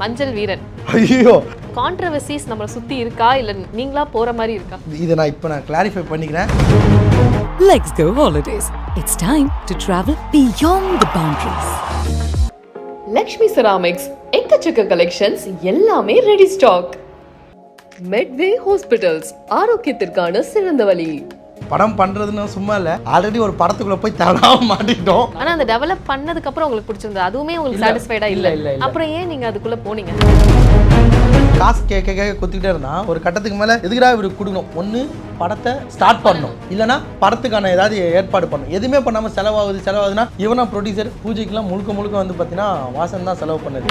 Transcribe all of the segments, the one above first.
மஞ்சள் வீரன். ஐயோ, கான்ட்ரவர்சிஸ் நம்மளை சுத்தி இருக்கா இல்ல நீங்களா போற மாதிரி இருக்கா? இதை நான் கிளாரிஃபை பண்ணிக்கிறேன். Let's go holidays. It's time to travel beyond the boundaries. Lakshmi ceramics எக்கச்சக்க கலெக்ஷன்ஸ், எல்லாமே ரெடி ஸ்டாக். மெட்வே ஹாஸ்பிட்டல்ஸ், ஆரோக்கியத்திற்கான சிறந்த வழி. படம் பண்றதுன்னு சும்மா இல்ல, ஆல்ரெடி ஒரு படத்துக்குள்ள போய் தவறாம மாட்டிட்டோம். ஆனா அந்த டெவலப் பண்ணதுக்கு அப்புறம் உங்களுக்கு பிடிச்சிருந்தது, அதுவுமே உங்களுக்கு சாட்டிஸ்ஃபைடா இல்ல. அப்புறம் ஏன் நீங்க அதுக்குள்ள போனீங்க? காசு கேட்க குத்திக்கிட்டே இருந்தான். ஒரு கட்டத்துக்கு மேல எதுக்குடா இவருக்கு கொடுக்கணும், ஒன்று படத்தை ஸ்டார்ட் பண்ணணும், இல்லைனா படத்துக்கான ஏதாவது ஏற்பாடு பண்ணணும். எதுவுமே பண்ணாமல் செலவாகுதுன்னா இவனா ப்ரொடியூசர். பூஜைக்கெல்லாம் முழுக்க வந்து பார்த்தீங்கன்னா வாசன் தான் செலவு பண்ணது.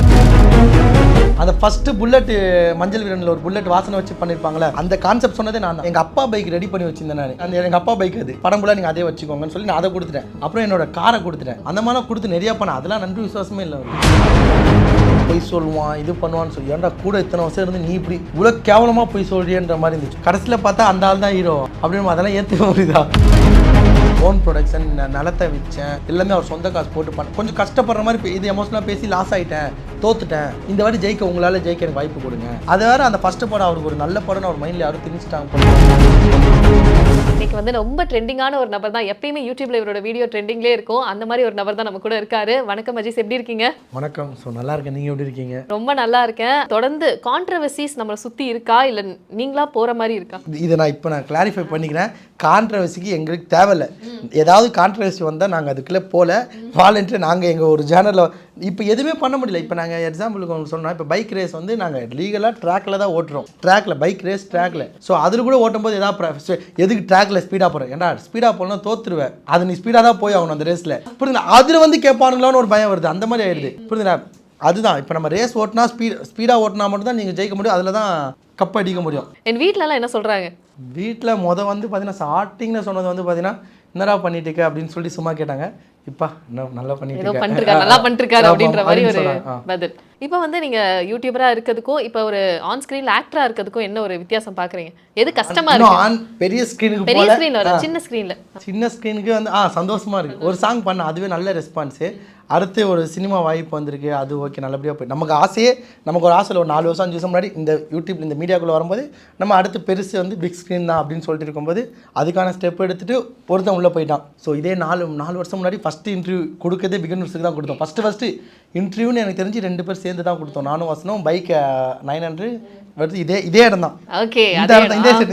அந்த ஃபர்ஸ்ட் புல்லட் மஞ்சள் வீரனில் ஒரு புல்லட் வாசனை வச்சு பண்ணியிருப்பாங்களே, அந்த கான்செப்ட் சொன்னதே நான் தான். எங்கள் அப்பா பைக் ரெடி பண்ணி வச்சிருந்தேன் நான். அந்த எங்கள் அப்பா பைக் அது படம் ஃபுல்லாக நீங்கள் அதே வச்சுக்கோங்கன்னு சொல்லி நான் அதை கொடுத்துட்டேன். அப்புறம் என்னோட காரை கொடுத்துட்டேன். அந்த மாதிரிலாம் கொடுத்து நிறையா பண்ணேன். அதெல்லாம் நன்றி விசுவாசமே இல்லை. பொய் சொல்லுவான், இது பண்ணுவான்னு சொல்லி ஏன்டா கூட இத்தனை வருஷம் இருந்து நீ இப்படி இவ்வளோ கேவலமாக போய் சொல்றியன்ற மாதிரி இருந்துச்சு. கடைசியில் பார்த்தா அந்த ஆள் தான் ஹீரோ அப்படின்னு அதெல்லாம் ஏற்றுக்க முடியுதா? ஓன் ப்ரொடக்ஷன், நிலத்தை விற்றேன், எல்லாமே அவர் சொந்த காசு போட்டு பண்ண. கொஞ்சம் கஷ்டப்படுற மாதிரி இது எமோஷனலாக பேசி லாஸ் ஆகிட்டேன், தோத்துட்டேன், இந்த வாட்டி ஜெயிக்க உங்களால் ஜெயிக்க எனக்கு வாய்ப்பு கொடுங்க. அது வேறு அந்த ஃபஸ்ட்டு படம் அவருக்கு ஒரு நல்ல படம்னு அவர் மைண்டில் யாரும் திணிச்சிட்டாங்க. இன்னைக்கு வந்து ரொம்ப ட்ரெண்டிங்கான ஒரு நபர் தான். எப்பயுமே யூடியூப்ல இவரோட வீடியோ ட்ரெண்டிங்லேயே இருக்கும். அந்த மாதிரி ஒரு நபர் தான் நம்ம கூட இருக்காரு. வணக்கம் அஜீஸ், எப்படி இருக்கீங்க? வணக்கம். ஸோ நல்லா இருக்கேன், நீங்கள் எப்படி இருக்கீங்க? ரொம்ப நல்லா இருக்கேன். தொடர்ந்து கான்ட்ரவர்சிஸ் நம்மளை சுற்றி இருக்கா இல்லை நீங்களா போகிற மாதிரி இருக்கா? இதை நான் கிளாரிஃபை பண்ணிக்கிறேன். கான்ட்ரவர்சிக்கு எங்களுக்கு தேவையில்லை. ஏதாவது கான்ட்ரவர்சி வந்தால் நாங்கள் அதுக்குள்ளே போகல. வாலண்டியர் நாங்கள் எங்கள் ஒரு சேனலில் இப்போ எதுவுமே பண்ண முடியல. இப்போ நாங்கள் எக்ஸாம்பிளுக்கு உங்களுக்கு சொன்னால், இப்போ பைக் ரேஸ் வந்து நாங்கள் லீகலாக ட்ராக்கில் தான் ஓட்டுறோம். ட்ராக்கில் பைக் ரேஸ் ட்ராக்கில். ஸோ அதில் கூட ஓட்டும்போது ஏதாவது எதுக்கு ட்ராக்கில் ஸ்பீடாக போகிறேன், ஏன்னா ஸ்பீடாக போகலாம் தோற்றுருவேன், அது நீ ஸ்பீடாக தான் போய் ஆகணும் அந்த ரேஸில். புரியுதுங்களா? அதில் வந்து கேட்பானுங்களான்னு ஒரு பயம் வருது. அந்த மாதிரி ஆயிடுது. புரியுதுங்களா? அதுதான் இப்போ நம்ம ரேஸ் ஓட்டினா ஸ்பீடாக ஓட்டினா மட்டும் தான் நீங்கள் ஜெயிக்க முடியும். அதில் தான் கப் அடிக்க முடியும். என் வீட்டிலலாம் என்ன சொல்கிறாங்க? வீட்டில் வந்து பார்த்தீங்கன்னா ஸ்டார்டிங்கில் சொன்னது வந்து பார்த்தீங்கன்னா என்னடா பண்ணிட்டு இருக்க அப்படின்னு சொல்லி சும்மா கேட்டாங்க. இப்போ நல்லா பண்ணிருக்காரு அப்படின்ற மாதிரி ஒரு பதில். இப்போ வந்து நீங்க யூடியூபரா இருக்கிறதுக்கும் இப்போ ஒரு ஆன் ஸ்கிரீன்ல ஆக்டரா இருக்கிறதுக்கும் என்ன ஒரு வித்தியாசம் பாக்குறீங்க? எது கஷ்டமா இருக்கு? பெரிய ஸ்கிரீனுக்கு பெரிய ஸ்கிரீன்ல வர சின்ன ஸ்கிரீனுக்கு வந்து சந்தோஷமா இருக்கு. ஒரு சாங் பண்ண அதுவே நல்ல ரெஸ்பான்ஸு. அடுத்து ஒரு சினிமா வாய்ப்பு வந்திருக்கு, அது ஓகே, நல்லபடியாக போய் நமக்கு ஒரு ஆசையில் ஒரு 4 வருஷம் 5 வருஷம் முன்னாடி இந்த யூடியூப்ல இந்த மீடியாக்குள்ளே வரும்போது நம்ம அடுத்து பெருசு வந்து பிக் ஸ்க்ரீன் தான் அப்படின்னு சொல்லிட்டு இருக்கும்போது அதுக்கான ஸ்டெப் எடுத்துகிட்டு ஒருத்தன் உள்ளே போயிட்டான். ஸோ இதே 4 வருஷம் முன்னாடி ஃபஸ்ட்டு இன்டர்வியூ கொடுக்கதே பிகினர்ஸுக்கு தான் கொடுத்தோம். ஃபஸ்ட்டு இன்டர்வியூன்னு எனக்கு தெரிஞ்சு 2 பேர் சேர்ந்து தான் கொடுத்தோம். நானும் வசனம். பைக் 900 வருது. இதே இடம் தான். ஓகே,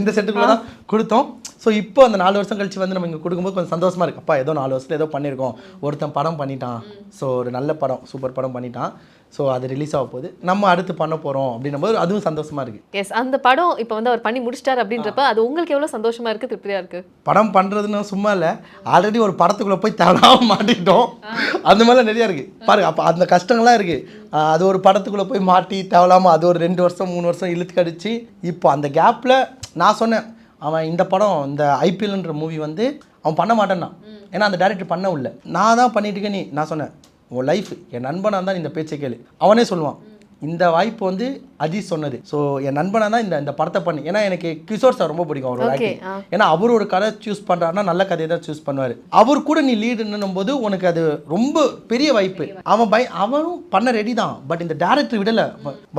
இந்த செட்டுக்குள்ளே தான் கொடுத்தோம். ஸோ இப்போ அந்த 4 வருஷம் கழிச்சு வந்து நம்ம இங்கே கொடுக்கும்போது கொஞ்சம் சந்தோஷமாக இருக்குது. அப்பா ஏதோ 4 வருஷத்தில் ஏதோ பண்ணியிருக்கோம், ஒருத்தன் படம் பண்ணிட்டான், ஸோ ஒரு நல்ல படம், சூப்பர் படம் பண்ணிட்டான், ஸோ அது ரிலீஸ் ஆக போகுது, நம்ம அடுத்து பண்ண போகிறோம் அப்படின்னும் போது அதுவும் சந்தோஷமாக இருக்குது. எஸ், அந்த படம் இப்போ வந்து அவர் பண்ணி முடிச்சிட்டார் அப்படின்றப்ப அது உங்களுக்கு எவ்வளோ சந்தோஷமாக இருக்குது, திருப்தியாக இருக்குது? படம் பண்ணுறதுன்னு சும்மா இல்லை, ஆல்ரெடி ஒரு படத்துக்குள்ளே போய் தவறாம மாட்டிட்டோம். அந்த மாதிரிலாம் நிறையா இருக்குது பாருங்க. அப்போ அந்த கஷ்டங்கள்லாம் இருக்குது. அது ஒரு படத்துக்குள்ளே போய் மாட்டி தேவலாமல் அது ஒரு 2 வருஷம் 3 வருஷம் இழுத்து கடிச்சு இப்போ அந்த கேப்பில் நான் சொன்னேன், அவன் இந்த படம் இந்த ஐபிஎல்ன்ற மூவி வந்து அவன் பண்ண மாட்டேன்னா, ஏன்னா அந்த டைரக்டர் பண்ண உள்ள நான் தான் பண்ணிட்டு இருக்கேன். நான் சொன்னேன், உன் லைஃப் என் நண்பனாக தான் இந்த பேச்சை கேளு. அவனே சொல்லுவான், இந்த வாய்ப்பு வந்து அஜீஸ் சொன்னது. ஸோ என் நண்பனாக தான் இந்த படத்தை பண்ணி, ஏன்னா எனக்கு கிஷோர் சார் ரொம்ப பிடிக்கும் அவரோட ஆக்டிங். ஏன்னா அவர் ஒரு கதை சூஸ் பண்ணுறாருன்னா நல்ல கதையை தான் சூஸ் பண்ணுவார். அவர் கூட நீ லீடுன்னும் போது உனக்கு அது ரொம்ப பெரிய வாய்ப்பு. அவனும் பண்ண ரெடி தான், பட் இந்த டேரக்டர் விடலை,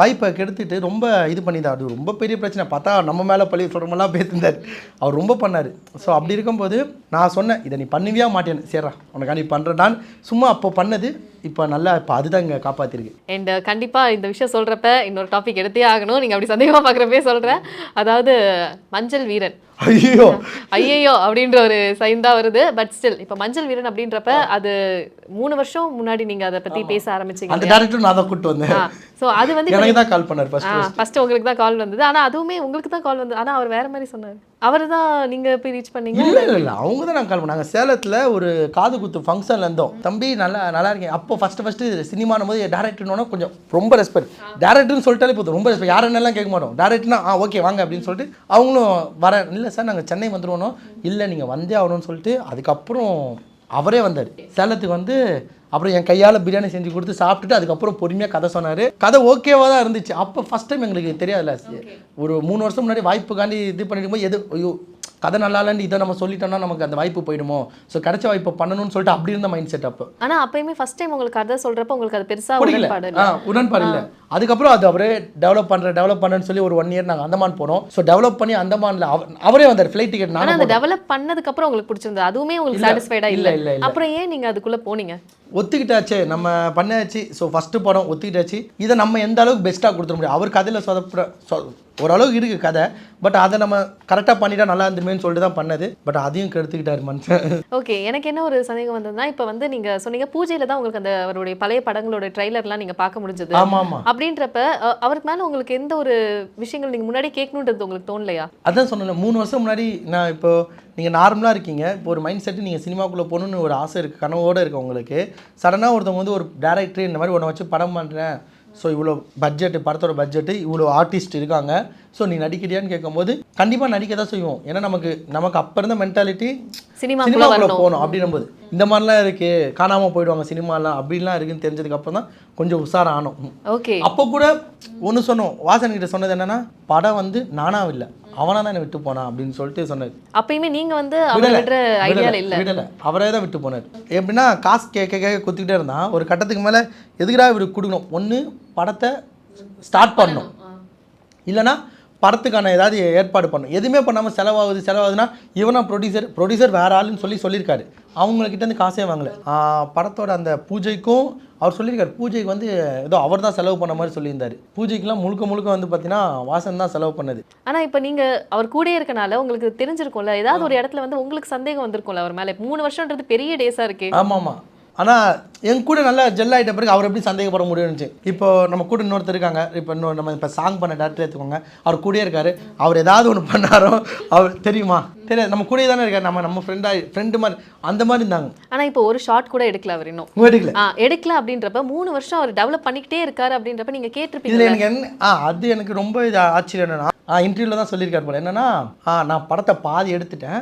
வாய்ப்பை கெடுத்துட்டு ரொம்ப இது பண்ணிதான். அது ரொம்ப பெரிய பிரச்சனை. பார்த்தா நம்ம மேலே பள்ளி சொல்கிறமெல்லாம் பேசியிருந்தார். அவர் ரொம்ப பண்ணார். ஸோ அப்படி இருக்கும்போது நான் சொன்னேன், இதை நீ பண்ணுவியா மாட்டேன்னு. சரிடா உனக்கா நீ பண்ணுறேன் சும்மா அப்போ பண்ணது இப்போ நல்லா இப்போ அதுதான் இங்கே காப்பாற்றிருக்கு. அண்ட் கண்டிப்பாக இந்த விஷயம் சொல்கிறப்ப இன்னொரு டாபிக் எடுத்தே ஆகணும். நீங்கள் அப்படி சந்தேகமாக பார்க்குறப்பே சொல்கிறேன். அதாவது மஞ்சள் வீரன், ஐயோ அப்படின்ற ஒரு சைன் தான் வருது. பட் ஸ்டில் இப்போ மஞ்சள் வீரன் அப்படின்றப்ப அது 3 வருஷம் முன்னாடி நீங்க அதை பத்தி பேச ஆரம்பிச்சீங்க. அந்த டைரக்டர் நான் தான் கூட்டி வந்தேன். சோ அது வந்து எனக்கு தான் கால் பண்ணார் ஃபர்ஸ்ட் உங்களுக்கு தான் கால் வந்தது. ஆனா அதுவுமே உங்களுக்கு தான் கால் வந்தது. ஆனா அவர் வேற மாதிரி சொன்னார். அவர் தான் நீங்க போய் ரீச் பண்ணீங்க? இல்ல அவங்க தான் நான் கால் பண்ணாங்க. சேலத்துல ஒரு காது குத்து ஃபங்க்ஷன்ல இருந்தோம். தம்பி நல்லா இருக்கேன். அப்போ ஃபர்ஸ்ட் சினிமானும் போது டேரக்டர்னோட கொஞ்சம் ரொம்ப ரெஸ்பெக்ட். டேரக்டர்னு சொல்லிட்டாலே போதும், ரொம்ப ரெஸ்பெக்ட். யாருன்னெல்லாம் கேட்க மாட்டோம். டேரக்டர்னா ஓகே வாங்க அப்படின்னு சொல்லிட்டு அவங்களும் வர. இல்லை சார் நாங்கள் சென்னை வந்துடுவோம். இல்லை நீங்கள் வந்தே ஆகணும்னு சொல்லிட்டு அதுக்கப்புறம் அவரே வந்தார் சேலத்துக்கு வந்து. அப்புறம் என் கையால் பிரியாணி செஞ்சு கொடுத்து சாப்பிட்டுட்டு அதுக்கப்புறம் பொறுமையாக கதை சொன்னார். கதை ஓகேவாக தான் இருந்துச்சு. அப்போ ஃபஸ்ட் டைம் எங்களுக்கு தெரியாதுல்ல, ஒரு 3 வருஷம் முன்னாடி வாய்ப்புக்காண்டி இது பண்ணிட்டு போது ஐயோ கதை நல்லா இல்லைன்னு இதை நம்ம சொல்லிட்டோம்னா நமக்கு அந்த வாய்ப்பு போயிடுமோ, ஸோ கிடைச்ச வாய்ப்பை பண்ணணும்னு சொல்லிட்டு அப்படி இருந்த மைண்ட் செட் அப்போ. ஆனா அப்பயுமே ஃபர்ஸ்ட் டைம் உங்களுக்கு கதை சொல்றப்ப உங்களுக்கு அது பெருசா பிடிக்கல. உடன்பாடு இல்ல. உடன்பாடு இல்லை. அதுக்கப்புறம் அது அவரே டெவலப் பண்ணுறேன்னு சொல்லி ஒரு 1 இயர் நாங்கள் அந்தமான் போனோம். ஸோ டெவலப் பண்ணி அந்தமான்ல அவரே வந்தார் ஃப்ளைட் டிக்கெட். ஆனா அந்த டெவலப் பண்ணதுக்கு அப்புறம் உங்களுக்கு பிடிச்சிருந்தது அதுவுமே உங்களுக்கு சாட்டிஸ்ஃபைடா இல்ல. இல்ல. அப்புறம் ஏன் நீங்க அதுக்குள்ள போனீங்க? ஒத்துக்கிட்டாச்சே, நம்ம பண்ணாச்சு. ஸோ ஃபஸ்ட்டு படம் ஒத்துக்கிட்டாச்சு. இதை நம்ம எந்த அளவுக்கு பெஸ்ட்டாக கொடுத்துட முடியும். அவர் கதையில் ஓரளவுக்கு இருக்குது கதை, பட் அதை நம்ம கரெக்டாக பண்ணிட்டா நல்லா இருந்துமேன்னு சொல்லிட்டு தான் பண்ணது. பட் அதையும் கெடுத்துக்கிட்டாரு மனுஷன். ஓகே, எனக்கு என்ன ஒரு சந்தேகம் வந்ததுன்னா, இப்போ வந்து நீங்க சொன்னீங்க பூஜையில தான் உங்களுக்கு அந்த அவருடைய பழைய படங்களோட ட்ரைலர்லாம் நீங்க பார்க்க முடிஞ்சது. ஆமாம். அப்படின்றப்ப அவருக்கு மேல உங்களுக்கு எந்த ஒரு விஷயங்கள் நீங்க முன்னாடி கேட்கணுன்றது உங்களுக்கு தோணலையா? அதான் சொன்னேன், 3 வருஷம் முன்னாடி நான் இப்போ நீங்கள் நார்மலாக இருக்கீங்க, இப்போ ஒரு மைண்ட் செட்டு நீங்கள் சினிமாக்குள்ளே போகணுன்னு ஒரு ஆசை இருக்குது, கனவோடு இருக்குது உங்களுக்கு. சடனாக ஒருத்தவங்க வந்து ஒரு டேரக்டர் இந்த மாதிரி ஒன்று வச்சு படம் பண்ணுறேன், ஸோ இவ்வளோ பட்ஜெட்டு, படத்தோட பட்ஜெட்டு, இவ்வளோ ஆர்டிஸ்ட் இருக்காங்க, ஸோ நீ நடிக்கிறியான்னு கேட்கும்போது கண்டிப்பாக நடிக்க தான் செய்வோம். ஏன்னா நமக்கு அப்போ இருந்த மென்டாலிட்டி சினிமாக்குள்ளே போகணும் அப்படின்னும்போது இந்த மாதிரிலாம் இருக்குது, காணாமல் போயிடுவாங்க சினிமாலாம் அப்படின்லாம் இருக்குன்னு தெரிஞ்சதுக்கப்புறம் தான் கொஞ்சம் உஷாரம் ஆனோம். ஓகே, அப்போ கூட ஒன்று சொன்னோம், வாசன் கிட்ட சொன்னது என்னன்னா, படம் வந்து நானா இல்லை அவனா தான் என்னை விட்டு போனான் அப்படின்னு சொல்லிட்டு சொன்னார். அப்பயுமே நீங்க வந்து அவரை விடுற ஐடியால இல்ல? விடலை, அவரே தான் விட்டு போனார். எப்படின்னா காசு கேட்க குத்திக்கிட்டே இருந்தான். ஒரு கட்டத்துக்கு மேலே எதுக்குடா இவருக்கு கொடுக்கணும், ஒன்று படத்தை ஸ்டார்ட் பண்ணணும், இல்லைனா படத்துக்கான ஏதாவது ஏற்பாடு பண்ணணும். எதுவுமே பண்ணாமல் செலவாகுதுன்னா இவனா ப்ரொடியூசர் வேற ஆளுன்னு சொல்லியிருக்காரு. அவங்கக்கிட்டேருந்து காசே வாங்கலை. படத்தோட அந்த பூஜைக்கும் அவர் சொல்லியிருக்காரு, பூஜைக்கு வந்து ஏதோ அவர் தான் செலவு பண்ண மாதிரி சொல்லியிருந்தார். பூஜைக்கெல்லாம் முழுக்க வந்து பார்த்தீங்கன்னா வாசன் தான் செலவு பண்ணது. ஆனால் இப்போ நீங்கள் அவர் கூட இருக்கனால உங்களுக்கு தெரிஞ்சிருக்கும்ல, ஏதாவது ஒரு இடத்துல வந்து உங்களுக்கு சந்தேகம் வந்திருக்கும்ல அவர் மேலே. 3 வருஷம்ன்றது பெரிய டேஸாக இருக்கு. ஆமாம். ஆனால் என் கூட நல்லா ஜெல் ஆகிட்ட பிறகு அவர் எப்படி சந்தேகப்பட முடியும்னுச்சு. இப்போ நம்ம கூட இன்னொருத்தர் இருக்காங்க, நம்ம இப்போ சாங் பண்ண டேரக்டர் எடுத்துக்கோங்க, அவர் கூடயே இருக்காரு. அவர் ஏதாவது ஒன்று பண்ணாரோ அவர் தெரியுமா தெரியாது, நம்ம கூடயே தானே இருக்காரு, நம்ம ஃப்ரெண்டு மாதிரி அந்த மாதிரி இருந்தாங்க. ஆனால் இப்போ ஒரு ஷார்ட் கூட எடுக்கல அவர் இன்னும் எடுக்கல அப்படின்றப்ப 3 வருஷம் அவர் டெவலப் பண்ணிக்கிட்டே இருக்காரு அப்படின்றப்ப நீங்கள் கேட்டிருப்பீங்க. இதில் எனக்கு என்ன அது எனக்கு ரொம்ப இது ஆச்சரியம் என்னன்னா, இன்டர்வியூவில் தான் சொல்லியிருக்காரு போல, என்னன்னா நான் படத்தை பாதி எடுத்துட்டேன்,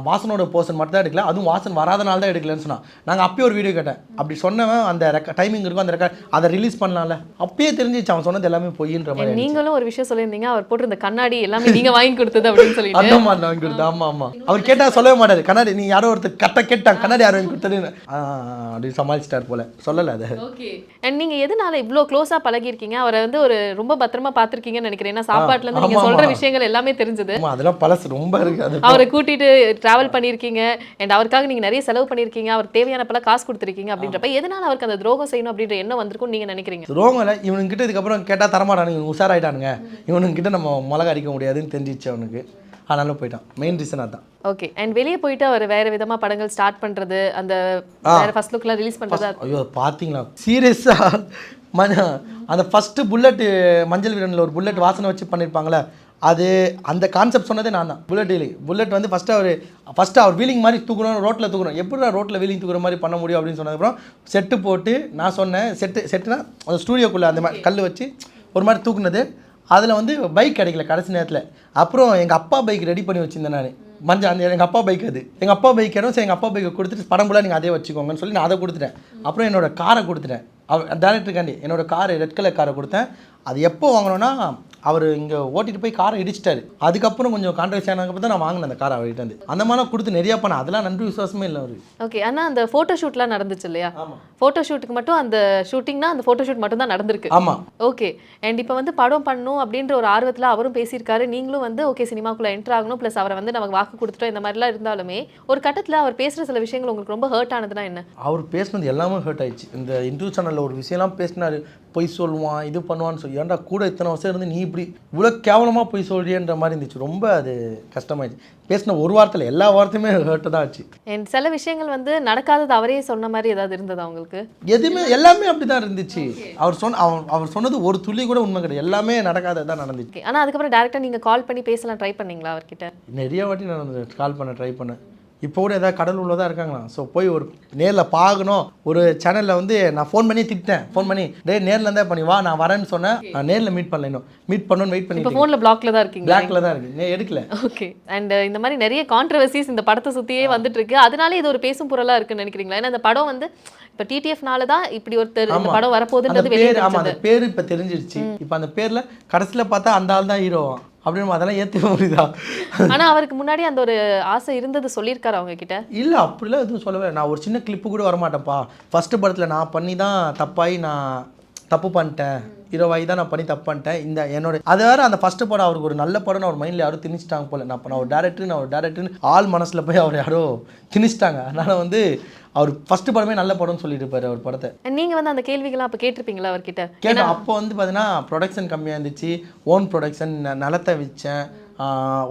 வாசனோட போர்ஷன் மட்டும் தான் எடுக்கல, அதுவும் வாசன் வராதனால தான் எடுக்கலன்னு சொன்னான். நாங்கள் அப்பயே ஒரு வீடியோ கேட்டேன், அப்படி சொன்னவன் அந்த டைமிங் இருக்கும், அந்த அதை ரிலீஸ் பண்ணலாம்ல, அப்பயே தெரிஞ்சிச்சு அவன் சொன்னது எல்லாமே பொய்ன்ற மாதிரி. நீங்களும் ஒரு விஷயம் சொல்லியிருந்தீங்க, அவர் போட்டிருந்த கண்ணாடி எல்லாமே நீங்கள் வாங்கி கொடுத்தது அப்படின்னு சொல்லிட்டு. அந்த மாதிரி வாங்கி கொடுத்தது. ஆமாம், அவர் கேட்டால் சொல்லவே மாட்டாரு, கண்ணாடி நீ யாரோ ஒருத்தர் கரெக்டாக கேட்டாங்க, கண்ணாடி யார் வாங்கி கொடுத்ததுன்னு அப்படி சமாளிச்சிட்டார் போல, சொல்லலை அது. ஓகே, அண்ட் நீங்கள் எதனால இவ்வளோ க்ளோஸாக பழகிருக்கீங்க, அவரை வந்து ஒரு ரொம்ப பத்திரமா பார்த்துருக்கீங்கன்னு நினைக்கிறேன். ஏன்னா சாப்பாட்டுலேருந்து நீங்கள் சொல்கிற விஷயங்கள் எல்லாமே தெரிஞ்சது. அதெல்லாம் பழசு ரொம்ப இருக்குது. அவரை கூட்டிட்டு டிராவல் பண்ணியிருக்கீங்க, அண்ட் அவருக்காக நீங்கள் நிறைய செலவு பண்ணியிருக்கீங்க, அவருக்கு தேவையான பல காசு கொடுத்துருக்கீங்க. அப்படின்றப்ப எதனால அவருக்கு அந்த துரோகம் செய்யணும் அப்படின்ற எண்ணம் வந்திருக்கும்னு நீங்கள் நினைக்கிறீங்க? துரோகம் இல்லை, இவனுங்கிட்ட இதுக்கப்புறம் கேட்டால் தரமாட்டானுங்க, இவங்க உஷாராயிட்டானுங்க, இவனுங்கிட்ட நம்ம மிளகா அடிக்க முடியாதுன்னு தெரிஞ்சிச்சு அவனுக்கு, அதனால போயிட்டான். மெயின் ரீசன் அதான். ஓகே, அண்ட் வெளியே போயிட்டு அவர் வேற விதமா படங்கள் ஸ்டார்ட் பண்றது, அந்த வேற ஃபர்ஸ்ட் லுக்லாம் ரிலீஸ் பண்றது. ஐயோ பாத்தீங்களா சீரியஸா, அந்த ஃபர்ஸ்ட் புல்லட் மஞ்சள் வீரனில் ஒரு புல்லட் வாசனை வச்சு பண்ணியிருப்பாங்களே, அது அந்த கான்செப்ட் சொன்னதே நான் தான். புல்லட் வந்து ஃபஸ்ட்டு அவர் வீலிங் மாதிரி தூக்கணும், ரோட்டில் தூக்கணும், எப்படி ரோட்டில் வீலிங் தூக்குற மாதிரி பண்ண முடியும் அப்படின்னு சொன்னதுக்கப்புறம் செட்டு போட்டு நான் சொன்னேன், செட்டுனா அந்த ஸ்டூடியோக்குள்ளே அந்த மாதிரி கல் வச்சு ஒரு மாதிரி தூக்குனது. அதில் வந்து பைக் கிடைக்கல கடைசி நேரத்தில். அப்புறம் எங்கள் அப்பா பைக் ரெடி பண்ணி வச்சுருந்தேன் நான், அந்த எங்கள் அப்பா பைக், அது எங்கள் அப்பா பைக் இடம். சரி, எங்கள் அப்பா பைக்கை கொடுத்துட்டு படம் ஃபுல்லாக நீங்கள் அதே வச்சுக்கோங்கன்னு சொல்லி நான் அதை கொடுத்துட்டேன். அப்புறம் என்னோட காரை கொடுத்துட்டேன், டேரக்டருக்காண்டி என்னோட காரை, ரெட் கலர் காரை கொடுத்தேன். அது எப்போ வாங்கினோன்னா, அவர் இங்கே ஓட்டிட்டு போய் காரை இடிச்சிட்டாரு. அதுக்கப்புறம் கொஞ்சம் கான்ட்ரவர்சி ஆனதுக்கப்புறம் தான் நான் வாங்கினேன் அந்த காரை அவர்கிட்ட இருந்து. அந்த மாதிரிலாம் கொடுத்து நிறையா பண்ண, அதெல்லாம் நன்றி விசுவாசமே இல்லை அவர். ஓகே, ஆனால் அந்த ஃபோட்டோ ஷூட்லாம் நடந்துச்சு இல்லையா? ஃபோட்டோ ஷூட்டுக்கு மட்டும் அந்த ஷூட்டிங்னா அந்த ஃபோட்டோ ஷூட் மட்டும் தான் நடந்திருக்கு. ஆமாம். ஓகே, அண்ட் இப்போ வந்து படம் பண்ணணும் அப்படின்ற ஒரு ஆர்வத்தில் அவரும் பேசியிருக்காரு, நீங்களும் வந்து ஓகே சினிமாக்குள்ளே என்ட்ரு ஆகணும், ப்ளஸ் அவரை வந்து நமக்கு வாக்கு கொடுத்துட்டோம், இந்த மாதிரிலாம் இருந்தாலுமே ஒரு கட்டத்தில் அவர் பேசுகிற சில விஷயங்கள் உங்களுக்கு ரொம்ப ஹர்ட் ஆனதுன்னா என்ன? அவர் பேசுனது எல்லாமே ஹர்ட் ஆயிடுச்சு. இந்த இன்டர்வியூ சேனலில் ஒரு விஷயம்லாம் பேசினார், பொய் சொல்லுவான், இது பண்ணுவான்னு சொல்லி, ஏன்டா கூட இத்தனை வருஷம் இருந்து நீ இப்படி இவ்வளோ கேவலமாக பொய் சொல்றியன்ற மாதிரி இருந்துச்சு. ரொம்ப அது கஷ்டமாயிடுச்சு. பேசின ஒரு வாரத்தில் எல்லா வார்த்தையுமே ஹர்ட்டு தான் ஆச்சு. அண்ட் சில விஷயங்கள் வந்து நடக்காதது அவரே சொன்ன மாதிரி ஏதாவது இருந்ததா உங்களுக்கு? எதுவுமே எல்லாமே அப்படி தான் இருந்துச்சு. அவர் சொன்னது ஒரு துளி கூட உண்மை கிடையாது, எல்லாமே நடக்காதது தான் நடந்துச்சு. ஆனால் அதுக்கப்புறம் டேரெக்டாக நீங்கள் கால் பண்ணி பேசலாம் ட்ரை பண்ணீங்களா அவர்கிட்ட? நிறைய வாட்டி நான் கால் பண்ண ட்ரை பண்ணேன். இப்போ கூட ஏதாவது கடலூரில் தான் இருக்காங்களா, ஸோ போய் ஒரு நேரில் பார்க்கணும். ஒரு சேனலில் வந்து நான் ஃபோன் பண்ணி திட்டேன், ஃபோன் பண்ணி நேரில் இருந்தால் பண்ணி வா, நான் வரேன்னு சொன்னேன். நான் நேரில் மீட் பண்ணல, இன்னும் மீட் பண்ணணும்னு வெயிட் பண்ணி. இப்போ ஃபோனில் பிளாக்ல தான் இருக்கீங்க? பிளாக்ல தான் இருக்கு, எடுக்கல. ஓகே, அண்ட் இந்த மாதிரி நிறைய கான்ட்ரவர்சிஸ் இந்த படத்தை சுற்றியே வந்துட்டு இருக்கு, அதனால இது ஒரு பேசும் பொருளாக இருக்குன்னு நினைக்கிறீங்களா? ஏன்னா இந்த படம் வந்து இப்போ டிடிஎஃப்னால தான் இப்படி ஒருத்தர் இந்த படம் வரப்போகுதுன்றது வெளியே. ஆமாம், அந்த பேர் இப்போ தெரிஞ்சிருச்சு. இப்போ அந்த பேரில் கடைசியில் பார்த்தா அந்த ஆள் தான் ஹீரோவா, அப்படின்னு அதெல்லாம் ஏற்றுக்க முடியுதா? ஆனா அவருக்கு முன்னாடி அந்த ஒரு ஆசை இருந்தது சொல்லியிருக்காரு அவங்க கிட்ட? இல்லை அப்படிலாம் எதுவும் சொல்லவே இல்லை. நான் ஒரு சின்ன கிளிப்பு கூட வரமாட்டேன்ப்பா. ஃபஸ்ட்டு படத்தில் நான் பண்ணி தான் தப்பாகி நான் தப்பு பண்ணிட்டேன், ஹீரோவாகி தான் நான் பண்ணி தப்பு பண்ணிட்டேன். இந்த என்னோட அது வேறு அந்த ஃபஸ்ட்டு படம் அவருக்கு ஒரு நல்ல படம்னு அவர் மைண்டில் யாரும் திணிச்சிட்டாங்க போல். நான் ஒரு டேரக்டர்னு ஆள் மனசில் போய் அவர் யாரோ திணிச்சிட்டாங்க. அதனால் வந்து அவர் ஃபஸ்ட்டு படமே நல்ல படம்னு சொல்லிட்டு இருப்பாரு அவர் படத்தை. நீங்க வந்து அந்த கேள்விகள்லாம் அப்போ கேட்டிருப்பீங்களா அவர்கிட்ட? கேட்டேன். அப்போ வந்து பார்த்தீங்கன்னா ப்ரொடக்ஷன் கம்மியாக இருந்துச்சு, ஓன் ப்ரொடக்ஷன், நிலத்தை விற்றேன்.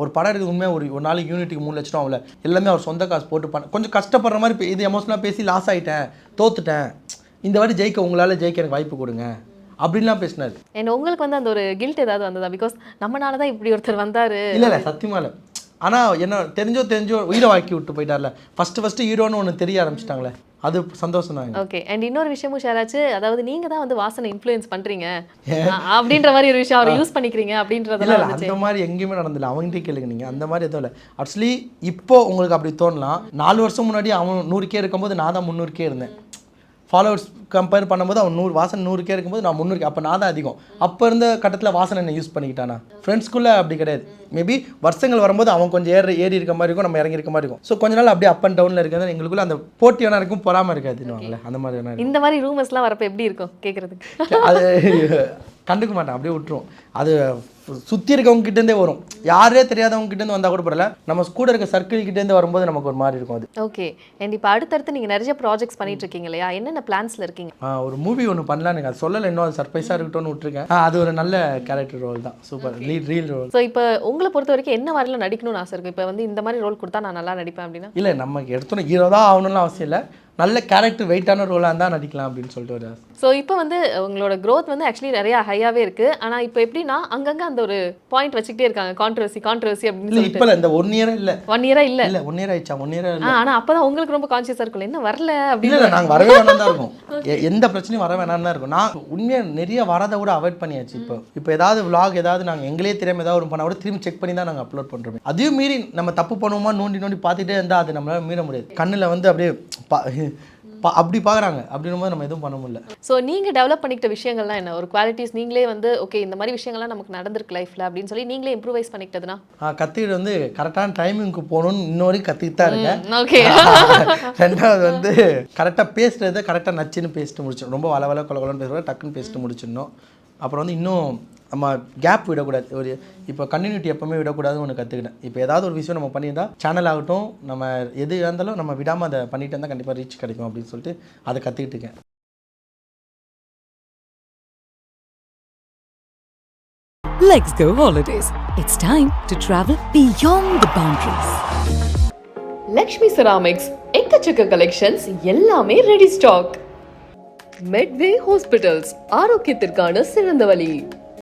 ஒரு படம் இருக்குது உண்மையாக ஒரு நாளைக்கு யூனிட்டுக்கு 3 லட்சம் அவ்வளோ எல்லாமே அவர் சொந்த காசு போட்டு பண்ண. கொஞ்சம் கஷ்டப்படுற மாதிரி இது எமோஷனலாக பேசி லாஸ் ஆகிட்டேன், தோத்துட்டேன், இந்த வாட்டி ஜெயிக்க உங்களால் ஜெயிக்க எனக்கு வாய்ப்பு கொடுங்க அப்படின்லாம் பேசினார். என்ன உங்களுக்கு வந்து அந்த ஒரு கில்ட் ஏதாவது வந்ததா? பிகாஸ் நம்மனால தான் இப்படி ஒருத்தர் வந்தார். இல்லை சத்தியமாக இல்லை. ஆனால் என்ன தெரிஞ்சோ உயிரை வாக்கி விட்டு போயிட்டார்ல. ஃபஸ்ட்டு ஹீரோன்னு ஒன்று தெரிய ஆரம்பிச்சிட்டாங்களே, அது சந்தோஷம் தான். ஓகே. அண்ட் இன்னொரு விஷயமும் ஷேர் ஆச்சு. அதாவது நீங்க தான் வந்து வாசனை இன்ஃப்ளூயன்ஸ் பண்றீங்க அப்படின்ற மாதிரி ஒரு விஷயம் அவர் யூஸ் பண்ணிக்கிறீங்க அப்படின்றதெல்லாம் இல்லை அந்த மாதிரி எங்கேயுமே நடந்தில்லை. அவங்ககிட்டே கேளுங்க நீங்கள். அந்த மாதிரி எதுவும் இல்லை. ஆக்சுவலி இப்போ உங்களுக்கு அப்படி தோணலாம். 4 வருஷம் முன்னாடி அவன் 100K இருக்கும்போது நான் தான் 300K இருந்தேன். ஃபாலோவர்ஸ் கம்பேர் பண்ணும்போது அவன் 100 வாசனை 100K இருக்கும்போது நான் 300K. அப்போ நான் தான் அதிகம். அப்போ இருந்த கட்டத்தில் வாசனை என்ன யூஸ் பண்ணிக்கிட்டானா? ஃப்ரெண்ட்ஸ்குள்ளே அப்படி கிடையாது. மேபி வருஷங்கள் வரும்போது அவன் கொஞ்சம் ஏறி இருக்க மாதிரி இருக்கும், நம்ம இறங்கி இருக்க மாதிரி இருக்கும். ஸோ கொஞ்ச நாள் அப்படியே அப் அண்ட் டவுனில் இருக்கிறது எங்களுக்குள்ள அந்த போட்டி வேணா இருக்கும், பொறாமல் இருக்காதுன்னு அந்த மாதிரி வேணா. இந்த மாதிரி ரூமர்ஸ்லாம் வரப்போ எப்படி இருக்கும் கேட்குறதுக்கு? அது கண்டுக்க மாட்டேன், அப்படியே விட்டுரும். அது சுற்றி இருக்கவங்க கிட்டேருந்தே வரும். யாரே தெரியாதவங்க கிட்டேருந்து வந்தால் கூட பரவாயில்ல, நம்ம கூட இருக்க சர்க்கிள் கிட்டேருந்து வரும்போது நமக்கு ஒரு மாதிரி இருக்கும் அது. ஓகே. அண்ட் இப்போ அடுத்தடுத்து நீங்கள் நிறைய ப்ராஜெக்ட்ஸ் பண்ணிட்டு இருக்கீங்க இல்லையா? என்னென்ன பிளான்ஸில் இருக்கீங்க? ஒரு மூவி ஒன்று பண்ணலான்னு எனக்கு அது சொல்லலை இன்னும், அது சர்ப்ரைஸாக இருக்கட்டும்னு விட்டுருக்கேன். அது ஒரு நல்ல கேரக்டர் ரோல் தான், சூப்பர் ரீல் ரோல். ஸோ இப்போ உங்களை பொறுத்த வரைக்கும் என்ன மாதிரிலாம் நடிக்கணும்னு ஆசை இருக்கும்? இப்போ வந்து இந்த மாதிரி ரோல் கொடுத்தா நான் நல்லா நடிப்பேன் அப்படின்னா? இல்லை நமக்கு எடுத்தோன்னே ஹீரோ தான் ஆகணும்னு அவசியம் இல்லை, நல்ல கேரக்டர் வெயிட்டான ரோலாக இருந்தால் நடிக்கலாம் அப்படின்னு சொல்லிட்டு ஒரு ஆசை. ஸோ இப்போ வந்து உங்களோட க்ரோத் வந்து ஆக்சுவலி நிறையா ஹையாகவே இருக்குது. ஆனால் இப்போ எப்படின்னா அங்கங்கே அந்த ஒரு பாயிண்ட் வச்சுக்கிட்டே இருக்காங்க, கான்ட்ரவர்சி அப்படின்னு இல்லை இப்போ இந்த 1 இயர் இல்லை 1 இயராக இல்லை 1 இயர் ஆயிடுச்சா 1 இயர் இல்லை. ஆனால் அப்போ தான் உங்களுக்கு ரொம்ப கான்ஷியஸாக இருக்கும், என்ன வரல அப்படின்னு. இல்லை நாங்கள் வரவே வேணாம் தான் இருக்கும். எந்த பிரச்சனையும் வர வேணாம் தான் இருக்கும். நான் உண்மையாக நிறைய வரதை கூட அவாய்ட் பண்ணியாச்சு. இப்போ ஏதாவது vlog ஏதாவது நாங்கள் எங்களே தெரியாமல் ஏதாவது ஒரு பண்ணால் கூட திரும்பி செக் பண்ணி தான் நாங்கள் அப்லோட் பண்ணுறோம். அதையும் மீறி நம்ம தப்பு பண்ணுவோமா நோண்டி பார்த்துட்டே இருந்தால் அது நம்மளால் மீற முடியாது. கண்ணில் வந்து அப்படியே அப்படி பார்க்குறாங்க, அப்படின்னும் போது நம்ம எதுவும் பண்ண முடியல. ஸோ நீங்கள் டெவலப் பண்ணிக்கிட்ட விஷயங்கள்லாம் என்ன? ஒரு குவாலிட்டிஸ் நீங்களே வந்து ஓகே இந்த மாதிரி விஷயங்கள்லாம் நமக்கு நடந்திருக்கு லைஃப்பில் அப்படின்னு சொல்லி நீங்களே இம்ப்ரூவைஸ் பண்ணிக்கிட்டதுனா? கற்றுக்கிட்டு வந்து கரெக்டான டைமிங்க்கு போகணுன்னு இன்னொரு கற்றுக்கிட்டு தான் இருக்கேன். ஓகே. ரெண்டாவது வந்து கரெக்டாக பேசுகிறத கரெக்டாக நச்சுன்னு பேசிட்டு முடிச்சிடணும். ரொம்ப வள கொலன்னு பேசுகிறத டக்குன்னு பேசிட்டு முடிச்சிடணும். அப்புறம் வந்து இன்னும் நம்ம கேப் விடக்கூடாது. ஒரு இப்போ கண்டினியூட்டி எப்போவுமே விடக்கூடாதுன்னு ஒன்று கற்றுக்கிட்டேன். இப்போ ஏதாவது ஒரு விஷயம் நம்ம பண்ணியிருந்தால் சேனல் ஆகட்டும், நம்ம எது இருந்தாலும் நம்ம விடாமல் அதை பண்ணிட்டு இருந்தால் கண்டிப்பாக ரீச் கிடைக்கும் அப்படின்னு சொல்லிட்டு அதை கற்றுக்கிட்டு இருக்கேன். Let's go holidays. It's time to travel beyond the boundaries. Lakshmi ceramics எக்கச்சக்க கலெக்ஷன்ஸ், எல்லாமே ரெடி ஸ்டாக். மெட்வே ஹாஸ்பிட்டல்ஸ், ஆரோக்கியத்திற்கான சிறந்த வழி.